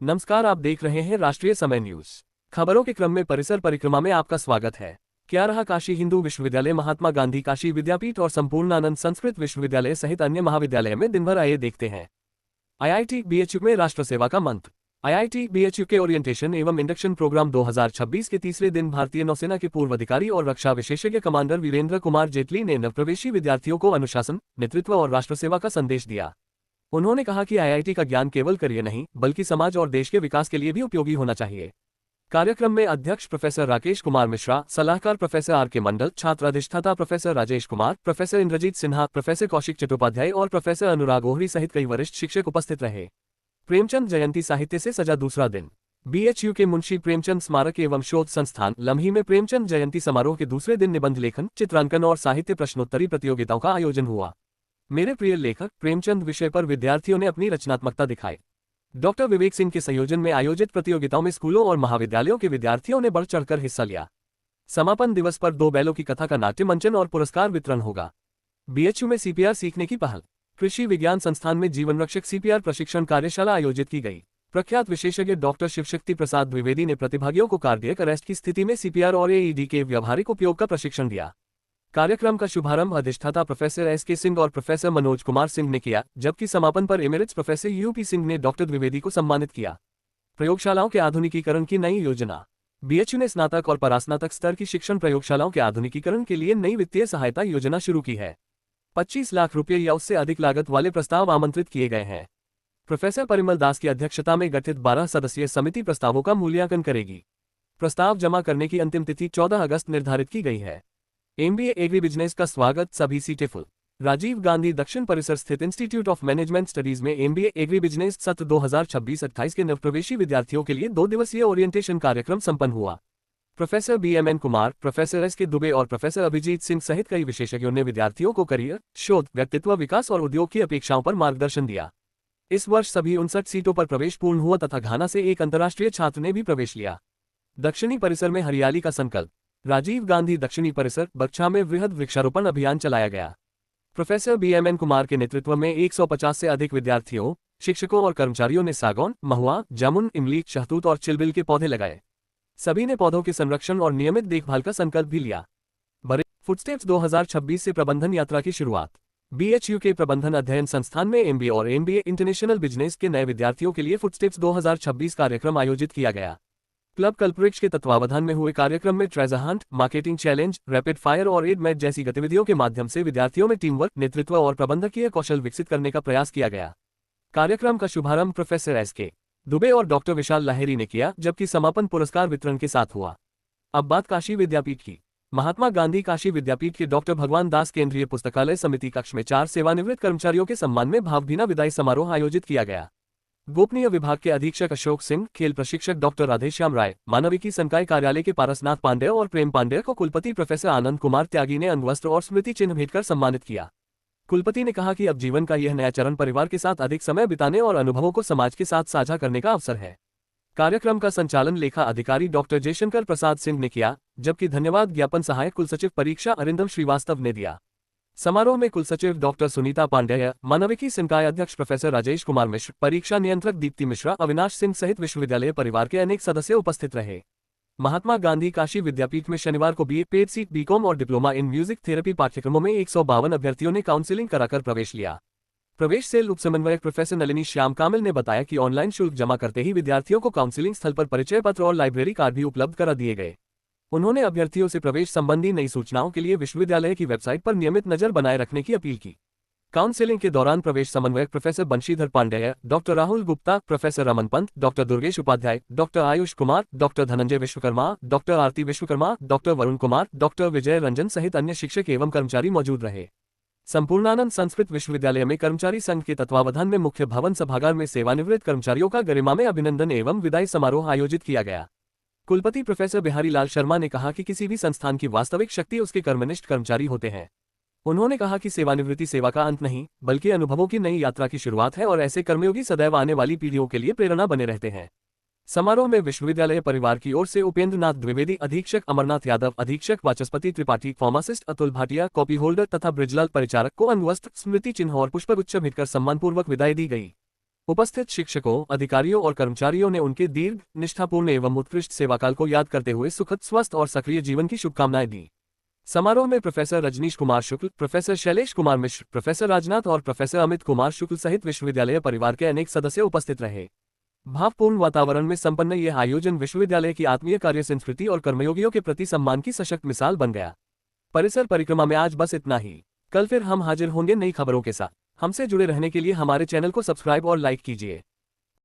नमस्कार, आप देख रहे हैं राष्ट्रीय समय न्यूज। खबरों के क्रम में परिसर परिक्रमा में आपका स्वागत है। क्या रहा काशी हिंदू विश्वविद्यालय, महात्मा गांधी काशी विद्यापीठ और संपूर्णानंद संस्कृत विश्वविद्यालय सहित अन्य महाविद्यालय में दिन भर, आइए देखते हैं। आईआईटी बीएचयू में राष्ट्र सेवा का मंत्र। आईआईटी बीएचयू के ओरिएंटेशन एवं इंडक्शन प्रोग्राम 2026 के तीसरे दिन भारतीय नौसेना के पूर्व अधिकारी और रक्षा विशेषज्ञ कमांडर वीरेंद्र कुमार जेटली ने नवप्रवेशी विद्यार्थियों को अनुशासन, नेतृत्व और राष्ट्र सेवा का संदेश दिया। उन्होंने कहा कि आईआईटी का ज्ञान केवल करियर नहीं, बल्कि समाज और देश के विकास के लिए भी उपयोगी होना चाहिए। कार्यक्रम में अध्यक्ष प्रोफेसर राकेश कुमार मिश्रा, सलाहकार प्रोफेसर आर.के. मंडल, छात्र अधिष्ठाता professor Rajesh Kumar, professor Indrajit Sinha, professor Kaushik Chattopadhyay और प्रोफेसर अनुराग ओहरी सहित कई वरिष्ठ शिक्षक उपस्थित रहे। प्रेमचंद जयंती साहित्य से सजा दूसरा दिन। बीएचयू के मुंशी प्रेमचंद स्मारक एवं शोध संस्थान लम्ही में प्रेमचंद जयंती समारोह के दूसरे दिन निबंध लेखन, चित्रांकन और साहित्य प्रश्नोत्तरी प्रतियोगिताओं का आयोजन हुआ। मेरे प्रिय लेखक प्रेमचंद विषय पर विद्यार्थियों ने अपनी रचनात्मकता दिखाई। डॉक्टर विवेक सिंह के संयोजन में आयोजित प्रतियोगिताओं में स्कूलों और महाविद्यालयों के विद्यार्थियों ने बढ़ चढ़कर हिस्सा लिया। समापन दिवस पर 2 बैलों की कथा का नाट्य मंचन और पुरस्कार वितरण होगा। बीएचयू में सीपीआर सीखने की पहल। कृषि विज्ञान संस्थान में जीवन रक्षक सीपीआर प्रशिक्षण कार्यशाला आयोजित की गई। प्रख्यात विशेषज्ञ डॉक्टर शिवशक्ति प्रसाद द्विवेदी ने प्रतिभागियों को कार्डियक अरेस्ट की स्थिति में सीपीआर और एईडी के व्यावहारिक उपयोग का प्रशिक्षण दिया। कार्यक्रम का शुभारंभ अधिष्ठाता प्रोफेसर एस.के. सिंह और प्रोफेसर मनोज कुमार सिंह ने किया, जबकि समापन पर एमेरिट्स प्रोफेसर यूपी सिंह ने डॉक्टर द्विवेदी को सम्मानित किया। प्रयोगशालाओं के आधुनिकीकरण की नई योजना। बीएचयू ने स्नातक और परास्नातक स्तर की शिक्षण प्रयोगशालाओं के आधुनिकीकरण के लिए नई वित्तीय सहायता योजना शुरू की है। 25 लाख रुपये या उससे अधिक लागत वाले प्रस्ताव आमंत्रित किए गए हैं। प्रोफेसर परिमल दास की अध्यक्षता में गठित 12 सदस्यीय समिति प्रस्तावों का मूल्यांकन करेगी। प्रस्ताव जमा करने की अंतिम तिथि 14 अगस्त निर्धारित की गई है। एमबीए एग्री बिजनेस का स्वागत, सभी सीटें फुल। राजीव गांधी दक्षिण परिसर स्थित इंस्टीट्यूट ऑफ मैनेजमेंट स्टडीज में एमबीए एग्री बिजनेस सत्र 2026-28 के नवप्रवेशी विद्यार्थियों के लिए 2 दिवसीय ओरिएंटेशन कार्यक्रम संपन्न हुआ। Professor BMN Kumar, professor S K. Dubey और प्रोफेसर अभिजीत सिंह सहित कई विशेषज्ञों ने विद्यार्थियों को करियर, शोध, व्यक्तित्व विकास और उद्योग की अपेक्षाओं पर मार्गदर्शन दिया। इस वर्ष सभी 59 सीटों पर प्रवेश पूर्ण हुआ तथा घाना से एक अंतर्राष्ट्रीय छात्र ने भी प्रवेश लिया। दक्षिणी परिसर में हरियाली का संकल्प। राजीव गांधी दक्षिणी परिसर बगछा में वृहद वृक्षारोपण अभियान चलाया गया। प्रोफेसर बीएमएन कुमार के नेतृत्व में 150 से अधिक विद्यार्थियों, शिक्षकों और कर्मचारियों ने सागौन, महुआ, जामुन, इमली, शहतूत और चिलबिल के पौधे लगाए। सभी ने पौधों के संरक्षण और नियमित देखभाल का संकल्प भी लिया। बड़े फुटस्टेप्स 2026 से प्रबंधन यात्रा की शुरुआत। बीएचयू के प्रबंधन अध्ययन संस्थान में एमबीए और एमबीए इंटरनेशनल बिजनेस के नए विद्यार्थियों के लिए फुटस्टेप्स 2026 कार्यक्रम आयोजित किया गया। क्लब कल्पवृक्ष के तत्वावधान में हुए कार्यक्रम में treasure Hunt, marketing challenge, rapid fire और एड मैच जैसी गतिविधियों के माध्यम से विद्यार्थियों में टीम वर्क, नेतृत्व और प्रबंधकीय कौशल विकसित करने का प्रयास किया गया। कार्यक्रम का शुभारंभ प्रोफेसर एस.के. दुबे और डॉक्टर विशाल लाहेरी ने किया, जबकि समापन पुरस्कार वितरण के साथ हुआ। अब बात काशी विद्यापीठ की। महात्मा गांधी काशी विद्यापीठ के डॉक्टर भगवान दास केंद्रीय पुस्तकालय समिति कक्ष में 4 सेवानिवृत्त कर्मचारियों के सम्मान में भावभीना विदाई समारोह आयोजित किया गया। गोपनीय विभाग के अधीक्षक अशोक सिंह, खेल प्रशिक्षक डॉक्टर राधेश्याम राय, मानविकी संकाय कार्यालय के पारसनाथ पांडेय और प्रेम पांडेय को कुलपति प्रोफेसर आनंद कुमार त्यागी ने अंगवस्त्र और स्मृति चिन्ह भेंटकर सम्मानित किया। कुलपति ने कहा कि अब जीवन का यह नया चरण परिवार के साथ अधिक समय बिताने और अनुभवों को समाज के साथ साझा करने का अवसर है। कार्यक्रम का संचालन लेखा अधिकारी डॉक्टर जयशंकर प्रसाद सिंह ने किया, जबकि धन्यवाद ज्ञापन सहायक कुलसचिव परीक्षा अरिंदम श्रीवास्तव ने दिया। समारोह में कुलसचिव डॉक्टर सुनीता पांडेय, मानविकी संकाय अध्यक्ष प्रोफेसर राजेश कुमार मिश्र, परीक्षा नियंत्रक दीप्ति मिश्रा, अविनाश सिंह सहित विश्वविद्यालय परिवार के अनेक सदस्य उपस्थित रहे। महात्मा गांधी काशी विद्यापीठ में शनिवार को बीए, पेड सीट, बीकॉम और डिप्लोमा इन म्यूजिक थेरेपी पाठ्यक्रमों में 152 अभ्यर्थियों ने काउंसिलिंग कराकर प्रवेश लिया। प्रवेश सेल उप समन्वयक प्रोफेसर नलिनी श्याम कामिल ने बताया कि ऑनलाइन शुल्क जमा करते ही विद्यार्थियों को काउंसिलिंग स्थल पर परिचय पत्र और लाइब्रेरी कार्ड भी उपलब्ध करा दिए गए। उन्होंने अभ्यर्थियों से प्रवेश संबंधी नई सूचनाओं के लिए विश्वविद्यालय की वेबसाइट पर नियमित नजर बनाए रखने की अपील की। काउंसिलिंग के दौरान प्रवेश समन्वयक professor Banshidhar Pandey, doctor Rahul Gupta, professor Raman Pant, doctor Durgesh Upadhyay, doctor Ayush Kumar, doctor Dhananjay Vishwakarma, doctor Aarti Vishwakarma, doctor Varun Kumar, doctor Vijay Ranjan सहित अन्य शिक्षक एवं कर्मचारी मौजूद रहे। संपूर्णानंद संस्कृत विश्वविद्यालय में कर्मचारी संघ के तत्वावधान में मुख्य भवन सभागार में सेवानिवृत्त कर्मचारियों का गरिमा में अभिनंदन एवं विदाई समारोह आयोजित किया गया। कुलपति प्रोफेसर बिहारी लाल शर्मा ने कहा कि किसी भी संस्थान की वास्तविक शक्ति उसके कर्मनिष्ठ कर्मचारी होते हैं। उन्होंने कहा कि सेवानिवृत्ति सेवा का अंत नहीं, बल्कि अनुभवों की नई यात्रा की शुरुआत है और ऐसे कर्मयोगी सदैव आने वाली पीढ़ियों के लिए प्रेरणा बने रहते हैं। समारोह में विश्वविद्यालय परिवार की ओर से उपेंद्र नाथ द्विवेदी, अधीक्षक अमरनाथ यादव, अधीक्षक Vachaspati Tripathi, pharmacist Atul Bhatia, copy holder तथा ब्रिजलाल परिचारक को अंगवस्त्र, स्मृति चिन्ह और पुष्पगुच्छ भेंटकर सम्मानपूर्वक विदाई दी गई। उपस्थित शिक्षकों, अधिकारियों और कर्मचारियों ने उनके दीर्घ, निष्ठापूर्ण एवं उत्कृष्ट सेवाकाल को याद करते हुए सुखद, स्वस्थ और सक्रिय जीवन की शुभकामनाएं दी। समारोह में professor Rajneesh Kumar Shukla, professor Shailesh Kumar Mishra, professor Rajnath और प्रोफेसर अमित कुमार शुक्ल सहित विश्वविद्यालय परिवार के अनेक सदस्य उपस्थित रहे। भावपूर्ण वातावरण में संपन्न यह आयोजन विश्वविद्यालय की आत्मीय कार्य संस्कृति और कर्मयोगियों के प्रति सम्मान की सशक्त मिसाल बन गया। परिसर परिक्रमा में आज बस इतना ही। कल फिर हम हाजिर होंगे नई खबरों के साथ। हमसे जुड़े रहने के लिए हमारे चैनल को सब्सक्राइब और लाइक कीजिए।